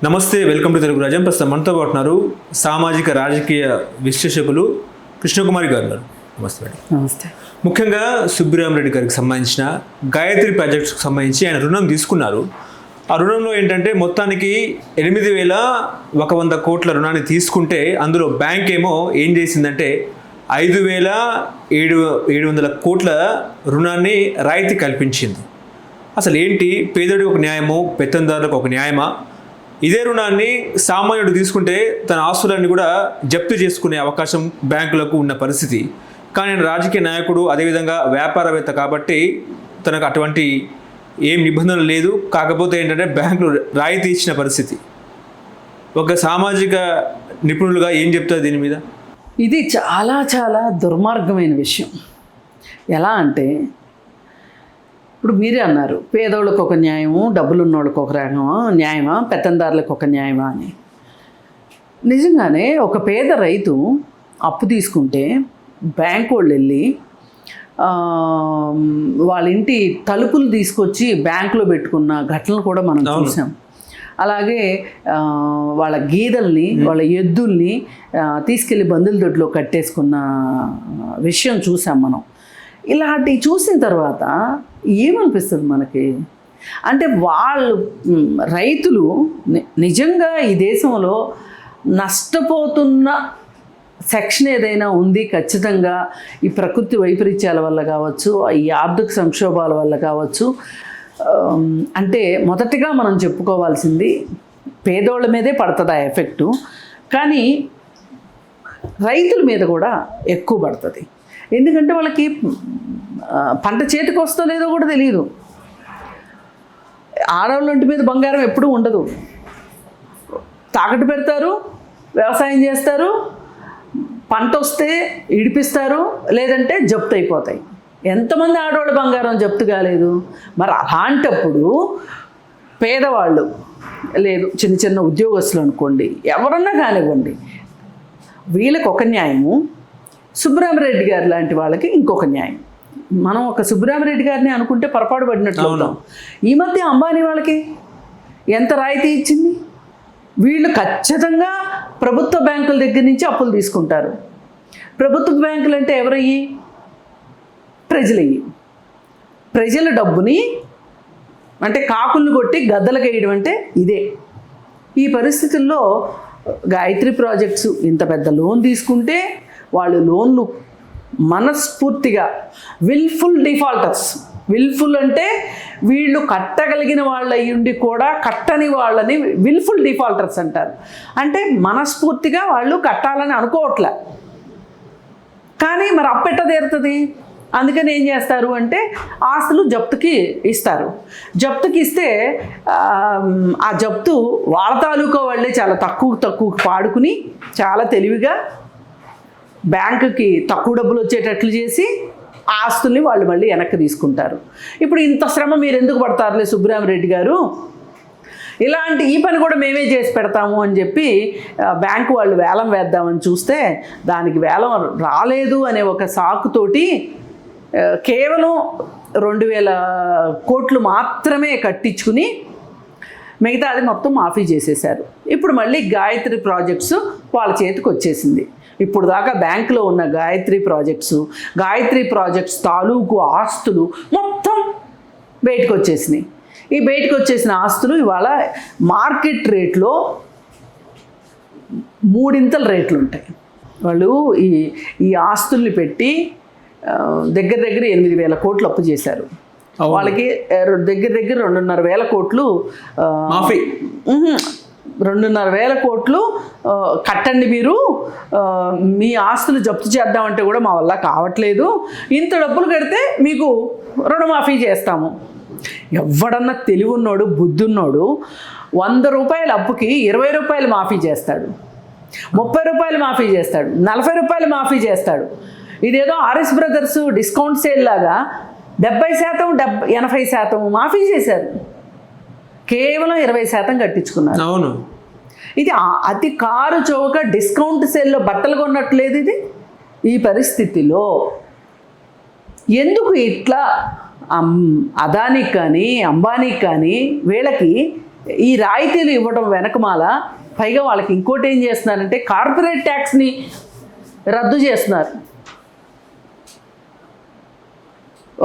నమస్తే, welcome to Telugu రాజ్యం. ప్రస్తుతం మనతో పాటున్నారు సామాజిక రాజకీయ విశ్లేషకులు కృష్ణకుమారి గారు. నమస్తే మేడం. నమస్తే. ముఖ్యంగా సుబ్బిరామరెడ్డి గారికి సంబంధించిన గాయత్రి ప్రాజెక్ట్స్కి సంబంధించి ఆయన రుణం తీసుకున్నారు. ఆ రుణంలో ఏంటంటే మొత్తానికి 8,100 కోట్ల రుణాన్ని తీసుకుంటే అందులో బ్యాంక్ ఏమో ఏం చేసిందంటే 5,700 కోట్ల రుణాన్ని రాయితీ కల్పించింది. అసలు ఏంటి, పేదోడికి ఒక న్యాయమో పెత్తందారులకు ఒక న్యాయమా? ఇదే రుణాన్ని సామాన్యుడు తీసుకుంటే తన ఆస్తులన్నీ కూడా జప్తు చేసుకునే అవకాశం బ్యాంకులకు ఉన్న పరిస్థితి. కానీ ఆయన రాజకీయ నాయకుడు, అదేవిధంగా వ్యాపారవేత్త కాబట్టి తనకు అటువంటి ఏం నిబంధనలు లేదు. కాకపోతే ఏంటంటే బ్యాంకులు రాయితీ ఇచ్చిన పరిస్థితి. ఒక సామాజిక నిపుణులుగా ఏం చెప్తారు దీని మీద? ఇది చాలా చాలా దుర్మార్గమైన విషయం. ఎలా అంటే ఇప్పుడు మీరే అన్నారు, పేదోళ్ళకి ఒక న్యాయము, డబ్బులు ఉన్నోళ్ళకి ఒక న్యాయమా, పెత్తందారులకు ఒక న్యాయమా అని. నిజంగానే ఒక పేద రైతు అప్పు తీసుకుంటే బ్యాంకు వాళ్ళు వెళ్ళి వాళ్ళ ఇంటి తలుపులు తీసుకొచ్చి బ్యాంకులో పెట్టుకున్న ఘటనలు కూడా మనం చూసాం. అలాగే వాళ్ళ గీదల్ని, వాళ్ళ ఎద్దుల్ని తీసుకెళ్ళి బంధువుల దొడ్లో కట్టేసుకున్న విషయం చూసాం మనం. ఇలాంటివి చూసిన తర్వాత ఏమనిపిస్తుంది మనకి అంటే, వాళ్ళు రైతులు నిజంగా ఈ దేశంలో నష్టపోతున్న సెక్షన్ ఏదైనా ఉంది ఖచ్చితంగా. ఈ ప్రకృతి వైపరీత్యాల వల్ల కావచ్చు, ఈ ఆర్థిక సంక్షోభాల వల్ల కావచ్చు. అంటే మొదటిగా మనం చెప్పుకోవాల్సింది పేదోళ్ళ మీదే పడుతుంది ఆ ఎఫెక్టు, కానీ రైతుల మీద కూడా ఎక్కువ పడుతుంది. ఎందుకంటే వాళ్ళకి పంట చేతికి వస్తో లేదో కూడా తెలియదు. ఆడవాళ్ళంటి మీద బంగారం ఎప్పుడూ ఉండదు. తాకట్టు పెడతారు, వ్యవసాయం చేస్తారు, పంట వస్తే ఇడిపిస్తారు, లేదంటే జప్తు అయిపోతాయి. ఎంతమంది ఆడవాళ్ళ బంగారం జప్తు కాలేదు? మరి అలాంటప్పుడు పేదవాళ్ళు, లేదు చిన్న చిన్న ఉద్యోగస్తులు అనుకోండి, ఎవరన్నా కానివ్వండి, వీళ్ళకి ఒక న్యాయము, సుబ్బరామరెడ్డి గారు లాంటి వాళ్ళకి ఇంకొక న్యాయం. మనం ఒక సుబ్బరామరెడ్డి గారిని అనుకుంటే పొరపాటు పడినట్లు అవుతాం. ఈ మధ్య అంబానీ వాళ్ళకి ఎంత రాయితీ ఇచ్చింది? వీళ్ళు ఖచ్చితంగా ప్రభుత్వ బ్యాంకుల దగ్గర నుంచి అప్పులు తీసుకుంటారు. ప్రభుత్వ బ్యాంకులు అంటే ఎవరయ్యి? ప్రజలయ్యి. ప్రజల డబ్బుని అంటే కాకుల్ని కొట్టి గద్దలకు వేయడం అంటే ఇదే. ఈ పరిస్థితుల్లో గాయత్రి ప్రాజెక్ట్స్ ఇంత పెద్ద లోన్ తీసుకుంటే వాళ్ళు లోన్లు మనస్ఫూర్తిగా విల్ఫుల్ డిఫాల్టర్స్. విల్ఫుల్ అంటే వీళ్ళు కట్టగలిగిన వాళ్ళు అయ్యుండి కూడా కట్టని వాళ్ళని విల్ఫుల్ డిఫాల్టర్స్ అంటారు. అంటే మనస్ఫూర్తిగా వాళ్ళు కట్టాలని అనుకోవట్లే, కానీ మరి అప్పెట్ట తీరుతుంది. అందుకని ఏం చేస్తారు అంటే ఆస్తులు జప్తుకి ఇస్తారు. జప్తుకి ఇస్తే ఆ జప్తు వాళ్ళ తాలూకా వాళ్ళే చాలా తక్కువ పాడుకుని చాలా తెలివిగా బ్యాంకుకి తక్కువ డబ్బులు వచ్చేటట్లు చేసి ఆస్తుల్ని వాళ్ళు మళ్ళీ వెనక్కి తీసుకుంటారు. ఇప్పుడు ఇంత శ్రమ మీరు ఎందుకు పడతారులే సుబ్బరామరెడ్డి గారు, ఇలాంటి ఈ పని కూడా మేమే చేసి పెడతాము అని చెప్పి బ్యాంకు వాళ్ళు వేలం వేద్దామని చూస్తే దానికి వేలం రాలేదు అనే ఒక సాకుతోటి కేవలం 2,000 కోట్లు మాత్రమే కట్టించుకుని మిగతా అది మొత్తం మాఫీ చేసేశారు. ఇప్పుడు మళ్ళీ గాయత్రి ప్రాజెక్ట్స్ వాళ్ళ చేతికి వచ్చేసింది. ఇప్పుడు దాకా బ్యాంకులో ఉన్న గాయత్రి ప్రాజెక్ట్స్ తాలూకు ఆస్తులు మొత్తం బయటకు వచ్చేసినాయి. ఈ బయటకు వచ్చేసిన ఆస్తులు ఇవాళ మార్కెట్ రేట్లో 3 రేట్లు ఉంటాయి. వాళ్ళు ఈ ఆస్తుల్ని పెట్టి దగ్గర 8,000 కోట్లు అప్పు చేశారు. వాళ్ళకి దగ్గర 2,500 కోట్లు మాఫీ. 2,500 కోట్లు కట్టండి, మీరు మీ ఆస్తులు జప్తు చేద్దామంటే కూడా మా వల్ల కావట్లేదు, ఇంత డబ్బులు కడితే మీకు రుణమాఫీ చేస్తాము. ఎవడన్నా తెలివి ఉన్నోడు, బుద్ధి ఉన్నోడు 100 రూపాయల అప్పుకి 20 రూపాయలు మాఫీ చేస్తాడు, 30 రూపాయలు మాఫీ చేస్తాడు, 40 రూపాయలు మాఫీ చేస్తాడు. ఇదేదో ఆర్ఎస్ బ్రదర్స్ డిస్కౌంట్ సేల్ లాగా 70%, 80% మాఫీ చేశారు. కేవలం 20% కట్టించుకున్నారు. అవును, ఇది అతి కారు చౌక డిస్కౌంట్ సేల్లో బట్టలు కొన్నట్లేదు ఇది. ఈ పరిస్థితిలో ఎందుకు ఇట్లా అదానికి కానీ అంబానీకి కానీ వీళ్ళకి ఈ రాయితీలు ఇవ్వడం వెనకమాల పైగా వాళ్ళకి ఇంకోటి ఏం చేస్తున్నారంటే కార్పొరేట్ ట్యాక్స్ని రద్దు చేస్తున్నారు.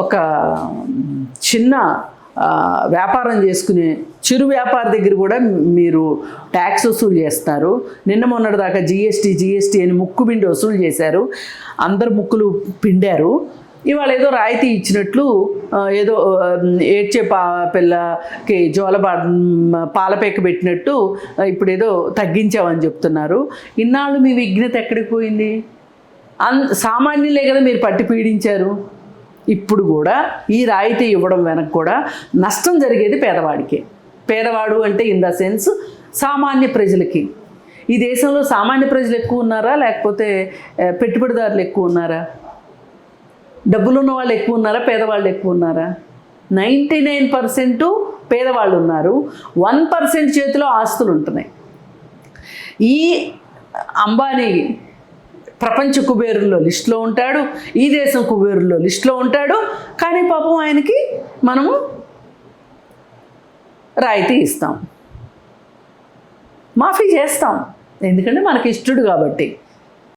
ఒక చిన్న వ్యాపారం చేసుకునే చిరు వ్యాపారి దగ్గర కూడా మీరు ట్యాక్స్ వసూలు చేస్తారు. నిన్న మొన్నటి దాకా జిఎస్టీ అని ముక్కుబిండి వసూలు చేశారు. అందరు ముక్కులు పిండారు. ఇవాళ ఏదో రాయితీ ఇచ్చినట్లు ఏదో ఏడ్చే పిల్లకి పాలపేక పెట్టినట్టు ఇప్పుడు ఏదో తగ్గించామని చెప్తున్నారు. ఇన్నాళ్ళు మీ విఘ్నత ఎక్కడికి పోయింది? సామాన్యులే కదా మీరు పట్టి పీడించారు. ఇప్పుడు కూడా ఈ రాయితీ ఇవ్వడం వెనక కూడా నష్టం జరిగేది పేదవాడికి. పేదవాడు అంటే ఇన్ ద సెన్స్ సామాన్య ప్రజలకి. ఈ దేశంలో సామాన్య ప్రజలు ఎక్కువ ఉన్నారా లేకపోతే పెట్టుబడిదారులు ఎక్కువ ఉన్నారా? డబ్బులు ఉన్న వాళ్ళు ఎక్కువ ఉన్నారా పేదవాళ్ళు ఎక్కువ ఉన్నారా? 99% పేదవాళ్ళు ఉన్నారు. 1% చేతిలో ఆస్తులు ఉంటున్నాయి. ఈ అంబానీ ప్రపంచ కుబేరుల్లో లిస్టులో ఉంటాడు, ఈ దేశం కుబేరుల్లో లిస్టులో ఉంటాడు. కానీ పాపం ఆయనకి మనము రాయితీ ఇస్తాం, మాఫీ చేస్తాం, ఎందుకంటే మనకి ఇష్టడు కాబట్టి.